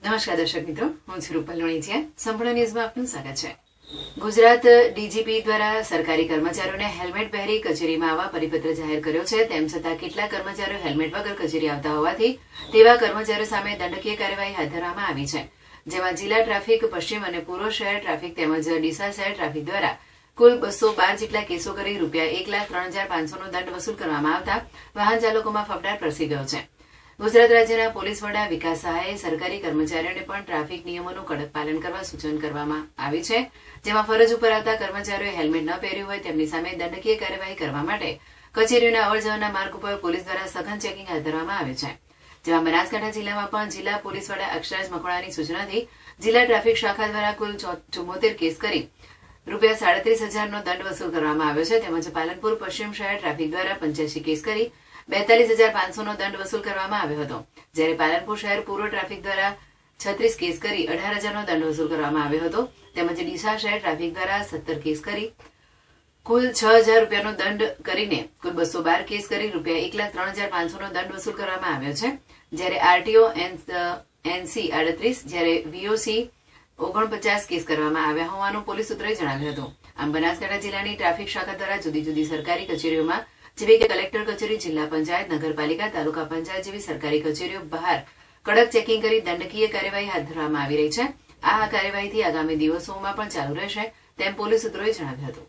નમસ્કાર દર્શક મિત્રો, હું છું રૂપલ લોણીચિયા. સંપૂર્ણ ન્યૂઝમાં આપનું સ્વાગત છે. ગુજરાત ડીજીપી દ્વારા સરકારી કર્મચારીઓને હેલ્મેટ પહેરી કચેરીમાં આવવા પરિપત્ર જાહેર કર્યો છે. તેમ છતાં કેટલાક કર્મચારીઓ હેલ્મેટ વગર કચેરી આવતા હોવાથી તેવા કર્મચારીઓ સામે દંડકીય કાર્યવાહી હાથ ધરવામાં આવી છે. જેમાં જિલ્લા ટ્રાફિક, પશ્ચિમ અને પૂર્વ શહેર ટ્રાફિક તેમજ ડીસા શહેર ટ્રાફિક દ્વારા કુલ 212 જેટલા કેસો કરી ₹1,03,500 નો દંડ વસૂલ કરવામાં આવતા વાહન ચાલકોમાં ફફડાટ પ્રસરી ગયો છે. ગુજરાત રાજ્યના પોલીસ વડા વિકાસ સહાયે સરકારી કર્મચારીઓને પણ ટ્રાફિક નિયમોનું કડક પાલન કરવા સૂચન કરવામાં આવી છે. જેમાં ફરજ ઉપર આવતા કર્મચારીઓએ હેલ્મેટ ન પહેર્યું હોય તેમની સામે દંડકીય કાર્યવાહી કરવા માટે કચેરીઓના અવરજવરના માર્ગ ઉપર પોલીસ દ્વારા સઘન ચેકિંગ હાથ ધરવામાં આવે છે. જેમાં બનાસકાંઠા જિલ્લામાં પણ જિલ્લા પોલીસ વડા અક્ષરાજ મકવાણાની સૂચનાથી જિલ્લા ટ્રાફિક શાખા દ્વારા કુલ 74 કેસ કરી ₹37,500 નો દંડ વસૂલ કરવામાં આવ્યો છે. તેમજ પાલનપુર પશ્ચિમ શહેર ટ્રાફિક દ્વારા 85 કેસ કરી 42,500 નો દંડ વસૂલ કરવામાં આવ્યો હતો. જ્યારે પાલનપુર શહેર પૂર્વ ટ્રાફિક દ્વારા 36 કેસ કરી 18,000 નો દંડ વસૂલ કરવામાં આવ્યો હતો. તેમજ ડીસા શહેર ટ્રાફિક દ્વારા 17 કેસ કરી કુલ ₹6,000 નો દંડ કરીને કુલ 212 કેસ કરી ₹1,03,500 નો દંડ વસૂલ કરવામાં આવ્યો છે. જ્યારે આરટીઓ એનસી 38 જ્યારે વીઓસી 49 કેસ કરવામાં આવ્યા હોવાનું પોલીસ સૂત્રોએ જણાવ્યું હતું. આમ બનાસકાંઠા જિલ્લાની ટ્રાફિક શાખા દ્વારા જુદી જુદી સરકારી કચેરીઓમાં જેવી કે કલેક્ટર કચેરી, જિલ્લા પંચાયત, નગરપાલિકા, તાલુકા પંચાયત જેવી સરકારી કચેરીઓ બહાર કડક ચેકિંગ કરી દંડકીય કાર્યવાહી હાથ ધરવામાં આવી રહી છે. આ કાર્યવાહીથી આગામી દિવસોમાં પણ ચાલુ રહેશે તેમ પોલીસ સૂત્રોએ જણાવ્યું હતું.